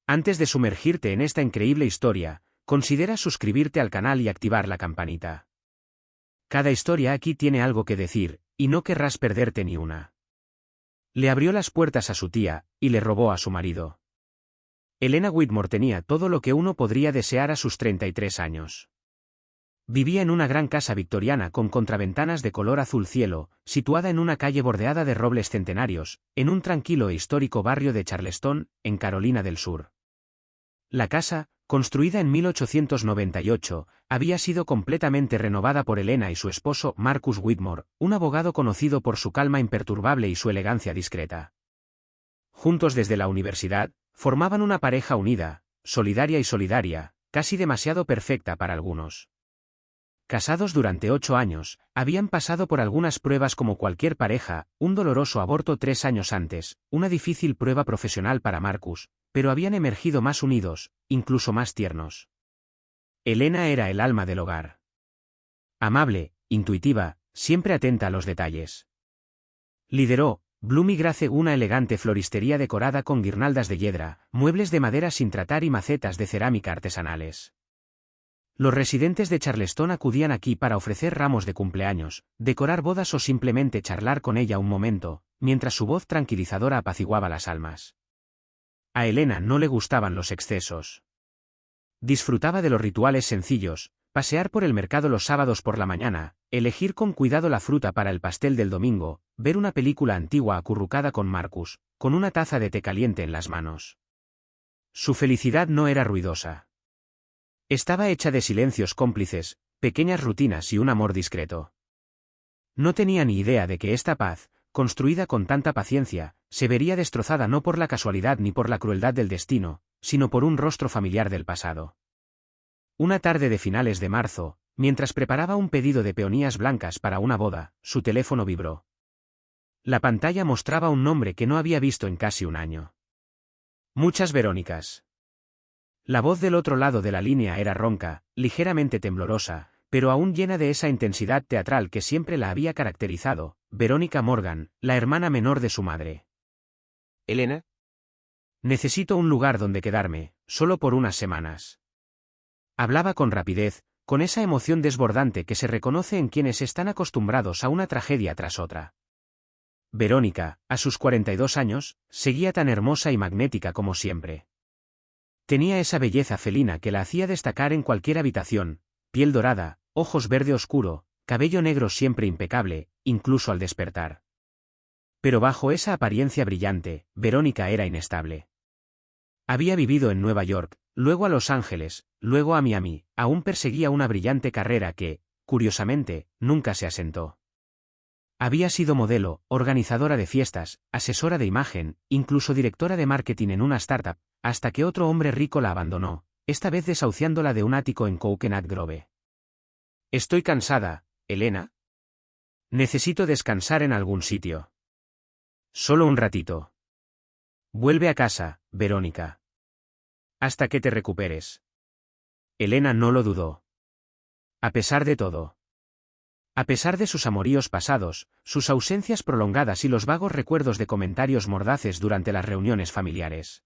Antes de sumergirte en esta increíble historia, considera suscribirte al canal y activar la campanita. Cada historia aquí tiene algo que decir, y no querrás perderte ni una. Le abrió las puertas a su tía, y le robó a su marido. Elena Whitmore tenía todo lo que uno podría desear a sus 33 años. Vivía en una gran casa victoriana con contraventanas de color azul cielo, situada en una calle bordeada de robles centenarios, en un tranquilo e histórico barrio de Charleston, en Carolina del Sur. La casa, construida en 1898, había sido completamente renovada por Elena y su esposo Marcus Whitmore, un abogado conocido por su calma imperturbable y su elegancia discreta. Juntos desde la universidad, formaban una pareja unida, solidaria, casi demasiado perfecta para algunos. Casados durante 8 años, habían pasado por algunas pruebas como cualquier pareja, un doloroso aborto 3 años antes, una difícil prueba profesional para Marcus, pero habían emergido más unidos, incluso más tiernos. Elena era el alma del hogar. Amable, intuitiva, siempre atenta a los detalles. Lideró Blooming Grace, una elegante floristería decorada con guirnaldas de hiedra, muebles de madera sin tratar y macetas de cerámica artesanales. Los residentes de Charleston acudían aquí para ofrecer ramos de cumpleaños, decorar bodas o simplemente charlar con ella un momento, mientras su voz tranquilizadora apaciguaba las almas. A Elena no le gustaban los excesos. Disfrutaba de los rituales sencillos, pasear por el mercado los sábados por la mañana, elegir con cuidado la fruta para el pastel del domingo, ver una película antigua acurrucada con Marcus, con una taza de té caliente en las manos. Su felicidad no era ruidosa. Estaba hecha de silencios cómplices, pequeñas rutinas y un amor discreto. No tenía ni idea de que esta paz, construida con tanta paciencia, se vería destrozada no por la casualidad ni por la crueldad del destino, sino por un rostro familiar del pasado. Una tarde de finales de marzo, mientras preparaba un pedido de peonías blancas para una boda, su teléfono vibró. La pantalla mostraba un nombre que no había visto en casi un año. Muchas Verónicas. La voz del otro lado de la línea era ronca, ligeramente temblorosa, pero aún llena de esa intensidad teatral que siempre la había caracterizado. Verónica Morgan, la hermana menor de su madre. ¿Elena? Necesito un lugar donde quedarme, solo por unas semanas. Hablaba con rapidez, con esa emoción desbordante que se reconoce en quienes están acostumbrados a una tragedia tras otra. Verónica, a sus 42 años, seguía tan hermosa y magnética como siempre. Tenía esa belleza felina que la hacía destacar en cualquier habitación, piel dorada, ojos verde oscuro, cabello negro siempre impecable, incluso al despertar. Pero bajo esa apariencia brillante, Verónica era inestable. Había vivido en Nueva York, luego a Los Ángeles, luego a Miami, aún perseguía una brillante carrera que, curiosamente, nunca se asentó. Había sido modelo, organizadora de fiestas, asesora de imagen, incluso directora de marketing en una startup, hasta que otro hombre rico la abandonó, esta vez desahuciándola de un ático en Coconut Grove. Estoy cansada, Elena. Necesito descansar en algún sitio. Solo un ratito. Vuelve a casa, Verónica. Hasta que te recuperes. Elena no lo dudó. A pesar de todo. A pesar de sus amoríos pasados, sus ausencias prolongadas y los vagos recuerdos de comentarios mordaces durante las reuniones familiares.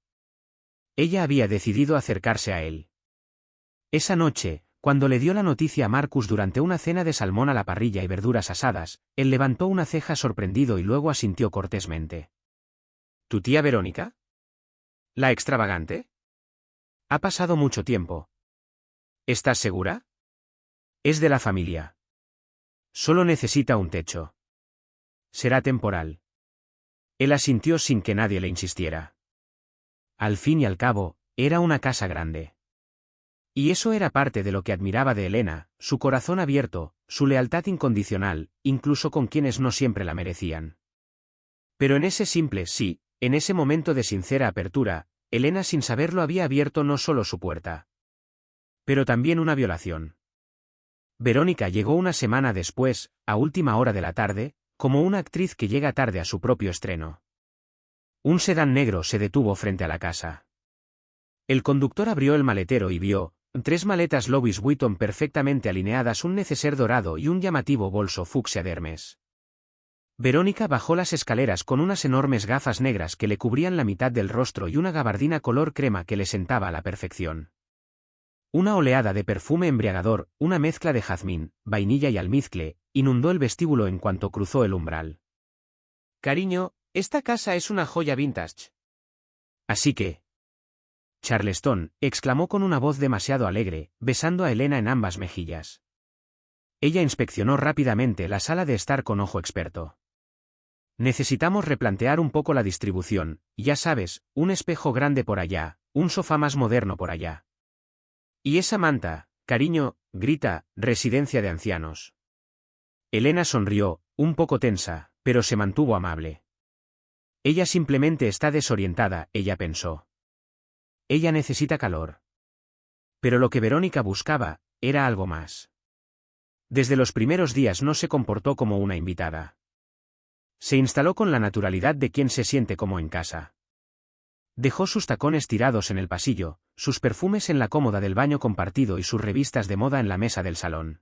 Ella había decidido acercarse a él. Esa noche, cuando le dio la noticia a Marcus durante una cena de salmón a la parrilla y verduras asadas, él levantó una ceja sorprendido y luego asintió cortésmente. ¿Tu tía Verónica? ¿La extravagante? Ha pasado mucho tiempo. ¿Estás segura? Es de la familia. Solo necesita un techo. Será temporal. Él asintió sin que nadie le insistiera. Al fin y al cabo, era una casa grande. Y eso era parte de lo que admiraba de Elena, su corazón abierto, su lealtad incondicional, incluso con quienes no siempre la merecían. Pero en ese simple sí, en ese momento de sincera apertura, Elena sin saberlo había abierto no solo su puerta, pero también una violación. Verónica llegó una semana después, a última hora de la tarde, como una actriz que llega tarde a su propio estreno. Un sedán negro se detuvo frente a la casa. El conductor abrió el maletero y vio 3 maletas Louis Vuitton perfectamente alineadas, un neceser dorado y un llamativo bolso fucsia de Hermes. Verónica bajó las escaleras con unas enormes gafas negras que le cubrían la mitad del rostro y una gabardina color crema que le sentaba a la perfección. Una oleada de perfume embriagador, una mezcla de jazmín, vainilla y almizcle, inundó el vestíbulo en cuanto cruzó el umbral. Cariño, esta casa es una joya vintage. Así que... Charleston, exclamó con una voz demasiado alegre, besando a Elena en ambas mejillas. Ella inspeccionó rápidamente la sala de estar con ojo experto. Necesitamos replantear un poco la distribución, ya sabes, un espejo grande por allá, un sofá más moderno por allá. Y esa manta, cariño, grita, residencia de ancianos. Elena sonrió, un poco tensa, pero se mantuvo amable. Ella simplemente está desorientada, ella pensó. Ella necesita calor. Pero lo que Verónica buscaba, era algo más. Desde los primeros días no se comportó como una invitada. Se instaló con la naturalidad de quien se siente como en casa. Dejó sus tacones tirados en el pasillo, sus perfumes en la cómoda del baño compartido y sus revistas de moda en la mesa del salón.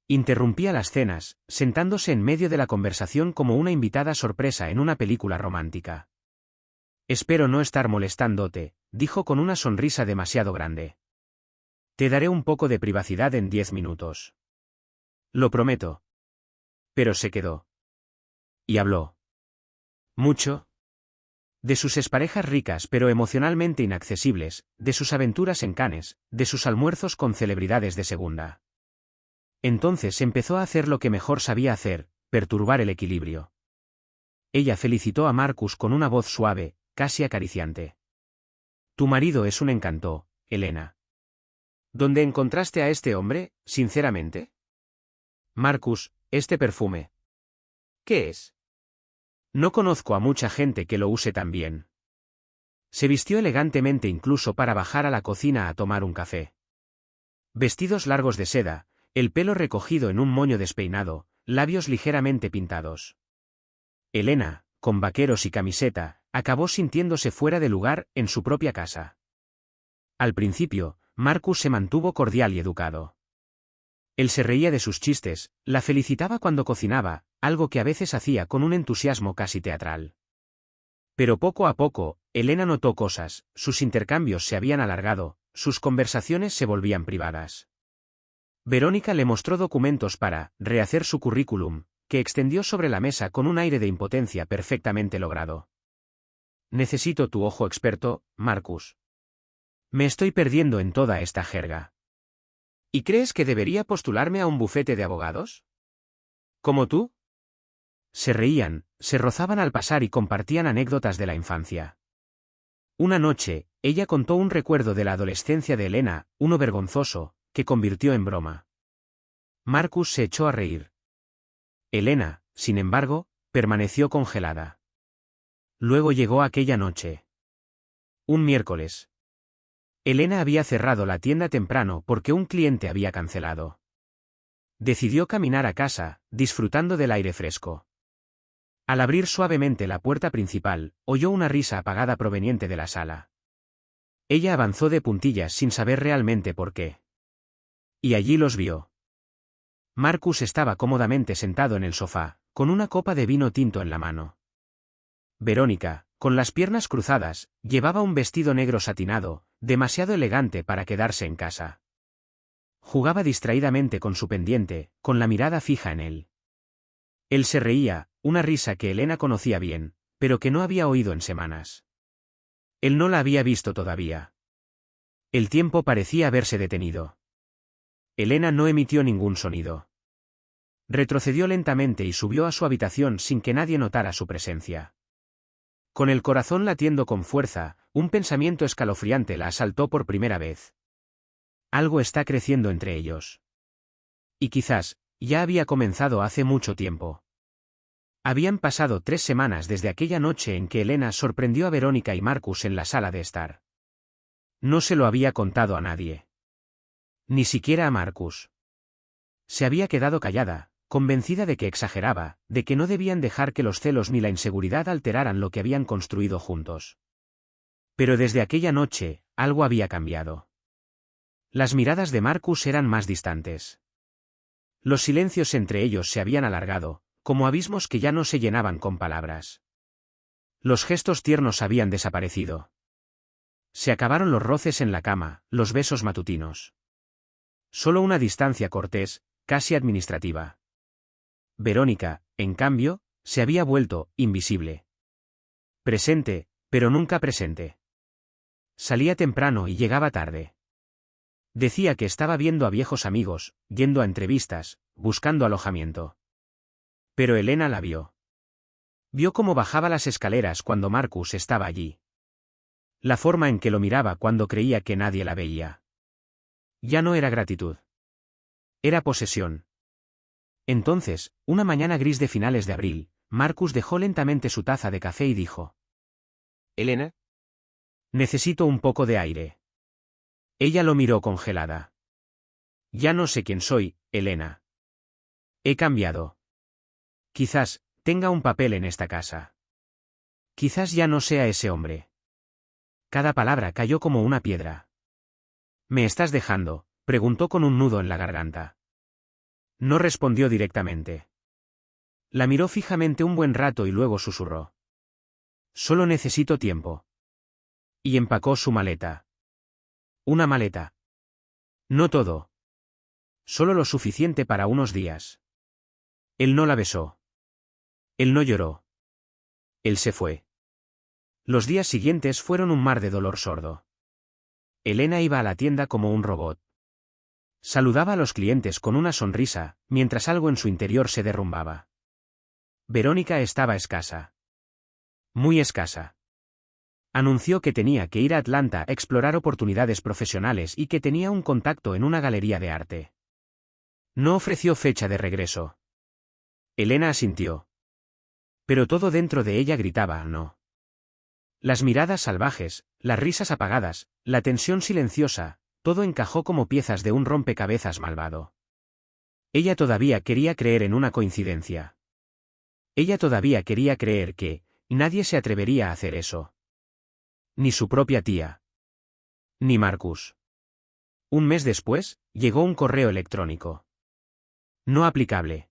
Interrumpía las cenas, sentándose en medio de la conversación como una invitada sorpresa en una película romántica. Espero no estar molestándote, dijo con una sonrisa demasiado grande. Te daré un poco de privacidad en 10 minutos. Lo prometo. Pero se quedó. Y habló. ¿Mucho? De sus exparejas ricas pero emocionalmente inaccesibles, de sus aventuras en Cannes, de sus almuerzos con celebridades de segunda. Entonces empezó a hacer lo que mejor sabía hacer, perturbar el equilibrio. Ella felicitó a Marcus con una voz suave, casi acariciante. Tu marido es un encanto, Elena. ¿Dónde encontraste a este hombre, sinceramente? Marcus, este perfume. ¿Qué es? No conozco a mucha gente que lo use tan bien. Se vistió elegantemente incluso para bajar a la cocina a tomar un café. Vestidos largos de seda, el pelo recogido en un moño despeinado, labios ligeramente pintados. Elena, con vaqueros y camiseta, acabó sintiéndose fuera de lugar en su propia casa. Al principio, Marcus se mantuvo cordial y educado. Él se reía de sus chistes, la felicitaba cuando cocinaba, algo que a veces hacía con un entusiasmo casi teatral. Pero poco a poco, Elena notó cosas, sus intercambios se habían alargado, sus conversaciones se volvían privadas. Verónica le mostró documentos para rehacer su currículum, que extendió sobre la mesa con un aire de impotencia perfectamente logrado. Necesito tu ojo experto, Marcus. Me estoy perdiendo en toda esta jerga. ¿Y crees que debería postularme a un bufete de abogados? ¿Como tú? Se reían, se rozaban al pasar y compartían anécdotas de la infancia. Una noche, ella contó un recuerdo de la adolescencia de Elena, uno vergonzoso, que convirtió en broma. Marcus se echó a reír. Elena, sin embargo, permaneció congelada. Luego llegó aquella noche. Un miércoles. Elena había cerrado la tienda temprano porque un cliente había cancelado. Decidió caminar a casa, disfrutando del aire fresco. Al abrir suavemente la puerta principal, oyó una risa apagada proveniente de la sala. Ella avanzó de puntillas sin saber realmente por qué. Y allí los vio. Marcus estaba cómodamente sentado en el sofá, con una copa de vino tinto en la mano. Verónica, con las piernas cruzadas, llevaba un vestido negro satinado, demasiado elegante para quedarse en casa. Jugaba distraídamente con su pendiente, con la mirada fija en él. Él se reía, una risa que Elena conocía bien, pero que no había oído en semanas. Él no la había visto todavía. El tiempo parecía haberse detenido. Elena no emitió ningún sonido. Retrocedió lentamente y subió a su habitación sin que nadie notara su presencia. Con el corazón latiendo con fuerza, un pensamiento escalofriante la asaltó por primera vez. Algo está creciendo entre ellos. Y quizás, ya había comenzado hace mucho tiempo. Habían pasado 3 semanas desde aquella noche en que Elena sorprendió a Verónica y Marcus en la sala de estar. No se lo había contado a nadie. Ni siquiera a Marcus. Se había quedado callada, convencida de que exageraba, de que no debían dejar que los celos ni la inseguridad alteraran lo que habían construido juntos. Pero desde aquella noche, algo había cambiado. Las miradas de Marcus eran más distantes. Los silencios entre ellos se habían alargado, como abismos que ya no se llenaban con palabras. Los gestos tiernos habían desaparecido. Se acabaron los roces en la cama, los besos matutinos. Solo una distancia cortés, casi administrativa. Verónica, en cambio, se había vuelto invisible. Presente, pero nunca presente. Salía temprano y llegaba tarde. Decía que estaba viendo a viejos amigos, yendo a entrevistas, buscando alojamiento. Pero Elena la vio. Vio cómo bajaba las escaleras cuando Marcus estaba allí. La forma en que lo miraba cuando creía que nadie la veía. Ya no era gratitud. Era posesión. Entonces, una mañana gris de finales de abril, Marcus dejó lentamente su taza de café y dijo: ¿Elena? Necesito un poco de aire. Ella lo miró congelada. Ya no sé quién soy, Elena. He cambiado. Quizás tenga un papel en esta casa. Quizás ya no sea ese hombre. Cada palabra cayó como una piedra. ¿Me estás dejando?, preguntó con un nudo en la garganta. No respondió directamente. La miró fijamente un buen rato y luego susurró: Solo necesito tiempo. Y empacó su maleta. Una maleta. No todo. Solo lo suficiente para unos días. Él no la besó. Él no lloró. Él se fue. Los días siguientes fueron un mar de dolor sordo. Elena iba a la tienda como un robot. Saludaba a los clientes con una sonrisa, mientras algo en su interior se derrumbaba. Verónica estaba escasa. Muy escasa. Anunció que tenía que ir a Atlanta a explorar oportunidades profesionales y que tenía un contacto en una galería de arte. No ofreció fecha de regreso. Elena asintió. Pero todo dentro de ella gritaba no. Las miradas salvajes, las risas apagadas, la tensión silenciosa, todo encajó como piezas de un rompecabezas malvado. Ella todavía quería creer en una coincidencia. Ella todavía quería creer que nadie se atrevería a hacer eso. Ni su propia tía. Ni Marcus. Un mes después, llegó un correo electrónico. No aplicable.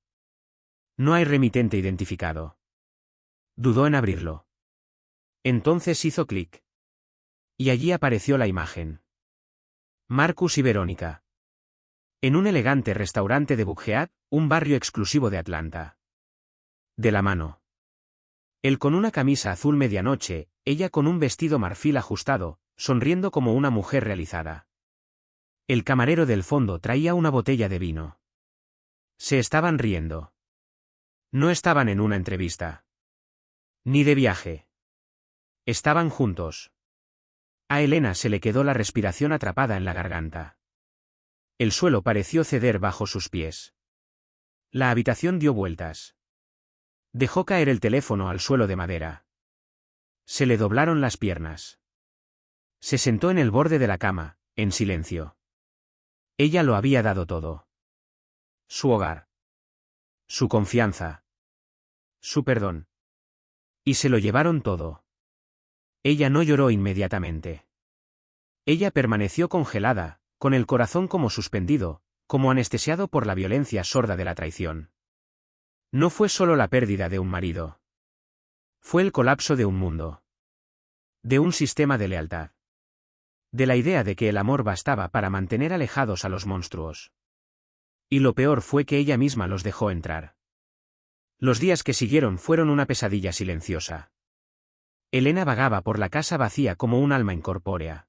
No hay remitente identificado. Dudó en abrirlo. Entonces hizo clic. Y allí apareció la imagen. Marcus y Verónica. En un elegante restaurante de Buckhead, un barrio exclusivo de Atlanta. De la mano. Él con una camisa azul medianoche, ella con un vestido marfil ajustado, sonriendo como una mujer realizada. El camarero del fondo traía una botella de vino. Se estaban riendo. No estaban en una entrevista. Ni de viaje. Estaban juntos. A Elena se le quedó la respiración atrapada en la garganta. El suelo pareció ceder bajo sus pies. La habitación dio vueltas. Dejó caer el teléfono al suelo de madera. Se le doblaron las piernas. Se sentó en el borde de la cama, en silencio. Ella lo había dado todo. Su hogar. Su confianza. Su perdón. Y se lo llevaron todo. Ella no lloró inmediatamente. Ella permaneció congelada, con el corazón como suspendido, como anestesiado por la violencia sorda de la traición. No fue solo la pérdida de un marido. Fue el colapso de un mundo. De un sistema de lealtad. De la idea de que el amor bastaba para mantener alejados a los monstruos. Y lo peor fue que ella misma los dejó entrar. Los días que siguieron fueron una pesadilla silenciosa. Elena vagaba por la casa vacía como un alma incorpórea.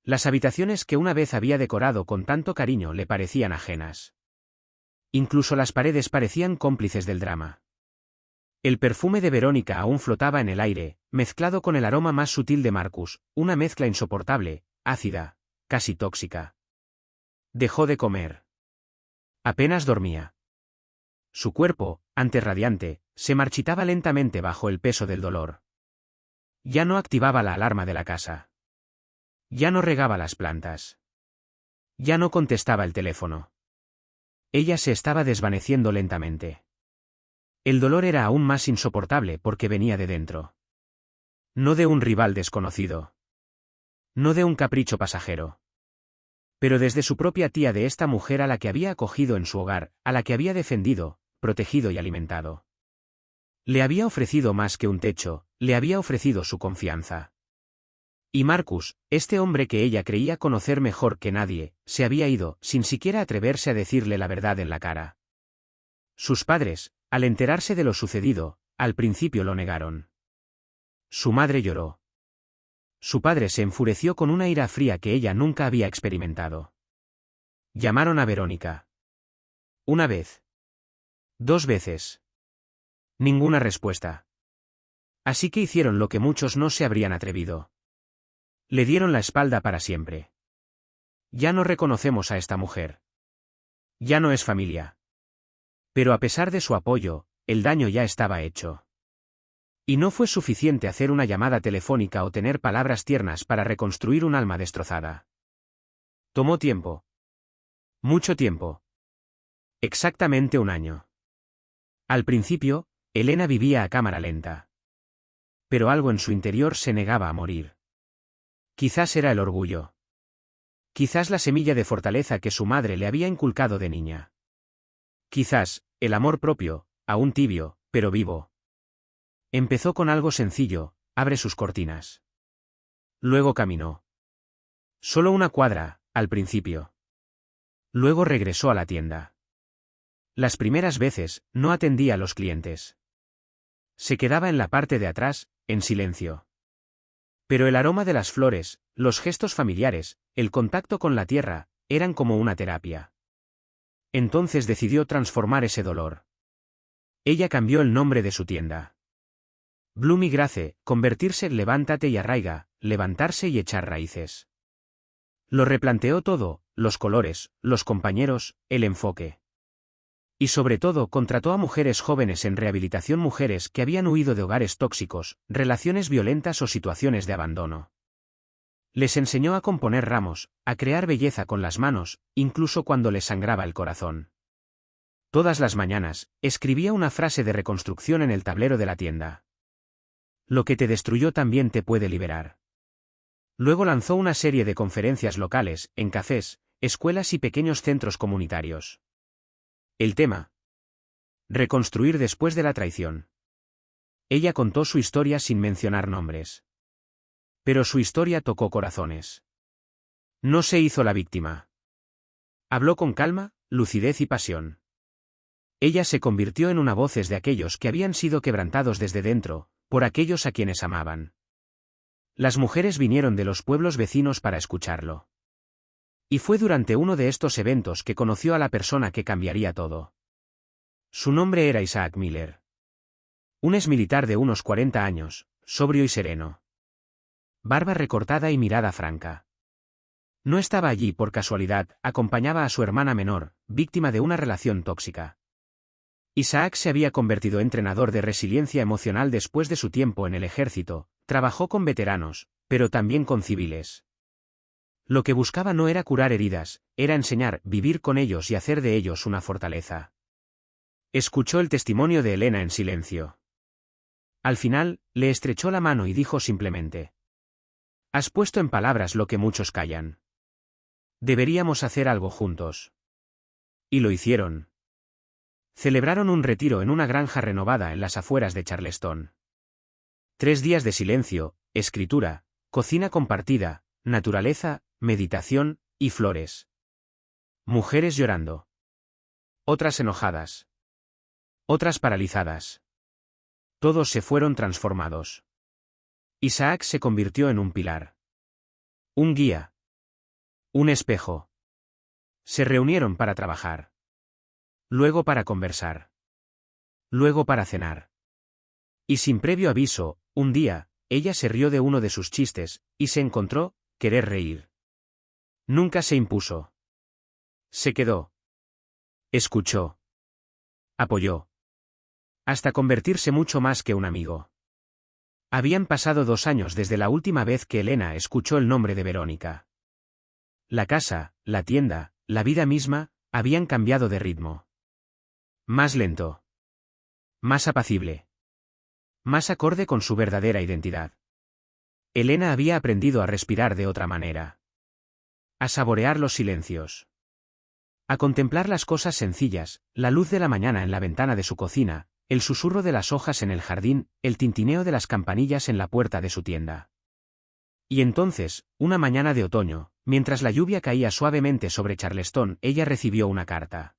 Las habitaciones que una vez había decorado con tanto cariño le parecían ajenas. Incluso las paredes parecían cómplices del drama. El perfume de Verónica aún flotaba en el aire, mezclado con el aroma más sutil de Marcus, una mezcla insoportable, ácida, casi tóxica. Dejó de comer. Apenas dormía. Su cuerpo, antes radiante, se marchitaba lentamente bajo el peso del dolor. Ya no activaba la alarma de la casa. Ya no regaba las plantas. Ya no contestaba el teléfono. Ella se estaba desvaneciendo lentamente. El dolor era aún más insoportable porque venía de dentro. No de un rival desconocido. No de un capricho pasajero. Pero desde su propia tía, de esta mujer a la que había acogido en su hogar, a la que había defendido, protegido y alimentado. Le había ofrecido más que un techo, le había ofrecido su confianza. Y Marcus, este hombre que ella creía conocer mejor que nadie, se había ido, sin siquiera atreverse a decirle la verdad en la cara. Sus padres, al enterarse de lo sucedido, al principio lo negaron. Su madre lloró. Su padre se enfureció con una ira fría que ella nunca había experimentado. Llamaron a Verónica. Una vez. 2 veces. Ninguna respuesta. Así que hicieron lo que muchos no se habrían atrevido. Le dieron la espalda para siempre. Ya no reconocemos a esta mujer. Ya no es familia. Pero a pesar de su apoyo, el daño ya estaba hecho. Y no fue suficiente hacer una llamada telefónica o tener palabras tiernas para reconstruir un alma destrozada. Tomó tiempo. Mucho tiempo. Exactamente 1 año. Al principio, Elena vivía a cámara lenta. Pero algo en su interior se negaba a morir. Quizás era el orgullo. Quizás la semilla de fortaleza que su madre le había inculcado de niña. Quizás, el amor propio, aún tibio, pero vivo. Empezó con algo sencillo: abre sus cortinas. Luego caminó. Solo 1 cuadra, al principio. Luego regresó a la tienda. Las primeras veces, no atendía a los clientes. Se quedaba en la parte de atrás, en silencio. Pero el aroma de las flores, los gestos familiares, el contacto con la tierra, eran como una terapia. Entonces decidió transformar ese dolor. Ella cambió el nombre de su tienda. Bloom y Grace, convertirse en levántate y arraiga, levantarse y echar raíces. Lo replanteó todo: los colores, los compañeros, el enfoque. Y sobre todo contrató a mujeres jóvenes en rehabilitación, mujeres que habían huido de hogares tóxicos, relaciones violentas o situaciones de abandono. Les enseñó a componer ramos, a crear belleza con las manos, incluso cuando les sangraba el corazón. Todas las mañanas, escribía una frase de reconstrucción en el tablero de la tienda. Lo que te destruyó también te puede liberar. Luego lanzó una serie de conferencias locales, en cafés, escuelas y pequeños centros comunitarios. El tema: reconstruir después de la traición. Ella contó su historia sin mencionar nombres. Pero su historia tocó corazones. No se hizo la víctima. Habló con calma, lucidez y pasión. Ella se convirtió en una voz de aquellos que habían sido quebrantados desde dentro, por aquellos a quienes amaban. Las mujeres vinieron de los pueblos vecinos para escucharlo. Y fue durante uno de estos eventos que conoció a la persona que cambiaría todo. Su nombre era Isaac Miller. Un exmilitar de unos 40 años, sobrio y sereno. Barba recortada y mirada franca. No estaba allí por casualidad, acompañaba a su hermana menor, víctima de una relación tóxica. Isaac se había convertido en entrenador de resiliencia emocional después de su tiempo en el ejército, trabajó con veteranos, pero también con civiles. Lo que buscaba no era curar heridas, era enseñar, vivir con ellos y hacer de ellos una fortaleza. Escuchó el testimonio de Elena en silencio. Al final, le estrechó la mano y dijo simplemente: has puesto en palabras lo que muchos callan. Deberíamos hacer algo juntos. Y lo hicieron. Celebraron un retiro en una granja renovada en las afueras de Charleston. 3 días de silencio, escritura, cocina compartida, naturaleza, meditación, y flores. Mujeres llorando. Otras enojadas. Otras paralizadas. Todos se fueron transformados. Isaac se convirtió en un pilar. Un guía. Un espejo. Se reunieron para trabajar. Luego para conversar. Luego para cenar. Y sin previo aviso, un día, ella se rió de uno de sus chistes, y se encontró querer reír. Nunca se impuso. Se quedó. Escuchó. Apoyó. Hasta convertirse mucho más que un amigo. Habían pasado 2 años desde la última vez que Elena escuchó el nombre de Verónica. La casa, la tienda, la vida misma, habían cambiado de ritmo. Más lento. Más apacible. Más acorde con su verdadera identidad. Elena había aprendido a respirar de otra manera. A saborear los silencios. A contemplar las cosas sencillas, la luz de la mañana en la ventana de su cocina, el susurro de las hojas en el jardín, el tintineo de las campanillas en la puerta de su tienda. Y entonces, una mañana de otoño, mientras la lluvia caía suavemente sobre Charleston, ella recibió una carta.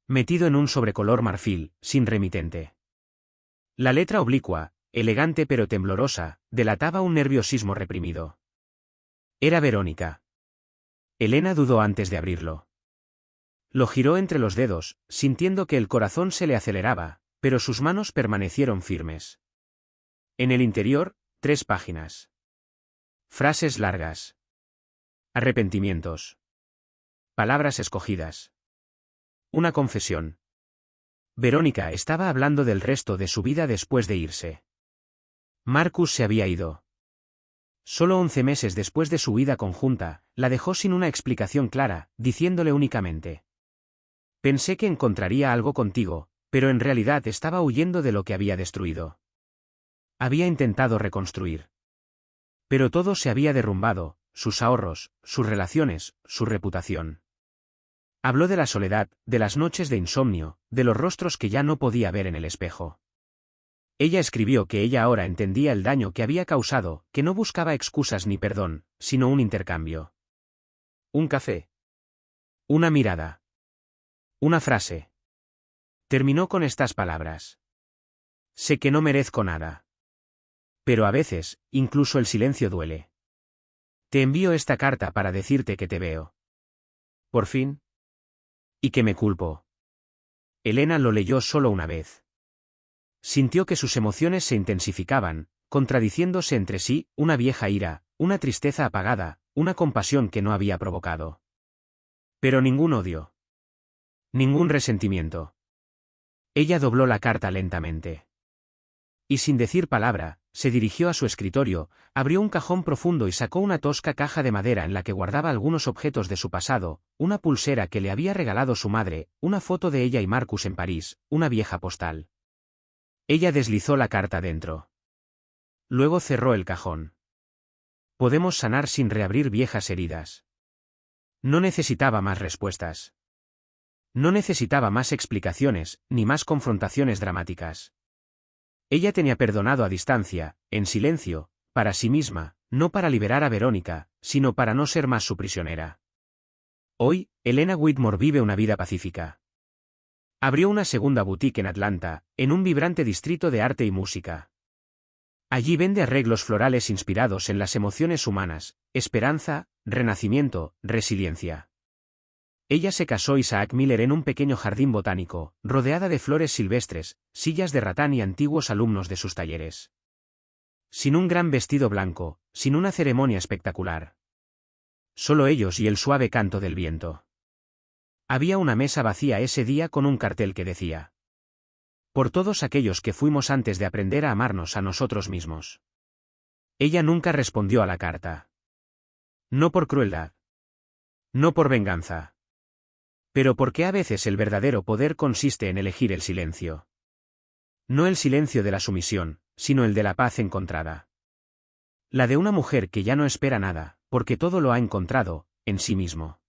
Metido en un sobrecolor marfil, sin remitente. La letra oblicua, elegante pero temblorosa, delataba un nerviosismo reprimido. Era Verónica. Elena dudó antes de abrirlo. Lo giró entre los dedos, sintiendo que el corazón se le aceleraba, pero sus manos permanecieron firmes. En el interior, 3 páginas. Frases largas. Arrepentimientos. Palabras escogidas. Una confesión. Verónica estaba hablando del resto de su vida después de irse. Marcus se había ido. Solo 11 meses después de su huida conjunta, la dejó sin una explicación clara, diciéndole únicamente: pensé que encontraría algo contigo, pero en realidad estaba huyendo de lo que había destruido. Había intentado reconstruir. Pero todo se había derrumbado, sus ahorros, sus relaciones, su reputación. Habló de la soledad, de las noches de insomnio, de los rostros que ya no podía ver en el espejo. Ella escribió que ella ahora entendía el daño que había causado, que no buscaba excusas ni perdón, sino un intercambio. Un café. Una mirada. Una frase. Terminó con estas palabras: sé que no merezco nada. Pero a veces, incluso el silencio duele. Te envío esta carta para decirte que te veo. Por fin. Y que me culpo. Elena lo leyó solo una vez. Sintió que sus emociones se intensificaban, contradiciéndose entre sí, una vieja ira, una tristeza apagada, una compasión que no había provocado. Pero ningún odio. Ningún resentimiento. Ella dobló la carta lentamente. Y sin decir palabra, se dirigió a su escritorio, abrió un cajón profundo y sacó una tosca caja de madera en la que guardaba algunos objetos de su pasado, una pulsera que le había regalado su madre, una foto de ella y Marcus en París, una vieja postal. Ella deslizó la carta dentro. Luego cerró el cajón. Podemos sanar sin reabrir viejas heridas. No necesitaba más respuestas. No necesitaba más explicaciones, ni más confrontaciones dramáticas. Ella tenía perdonado a distancia, en silencio, para sí misma, no para liberar a Verónica, sino para no ser más su prisionera. Hoy, Elena Whitmore vive una vida pacífica. Abrió una segunda boutique en Atlanta, en un vibrante distrito de arte y música. Allí vende arreglos florales inspirados en las emociones humanas, esperanza, renacimiento, resiliencia. Ella se casó Isaac Miller en un pequeño jardín botánico, rodeada de flores silvestres, sillas de ratán y antiguos alumnos de sus talleres. Sin un gran vestido blanco, sin una ceremonia espectacular. Solo ellos y el suave canto del viento. Había una mesa vacía ese día con un cartel que decía: por todos aquellos que fuimos antes de aprender a amarnos a nosotros mismos. Ella nunca respondió a la carta. No por crueldad. No por venganza. Pero porque a veces el verdadero poder consiste en elegir el silencio. No el silencio de la sumisión, sino el de la paz encontrada. La de una mujer que ya no espera nada, porque todo lo ha encontrado, en sí mismo.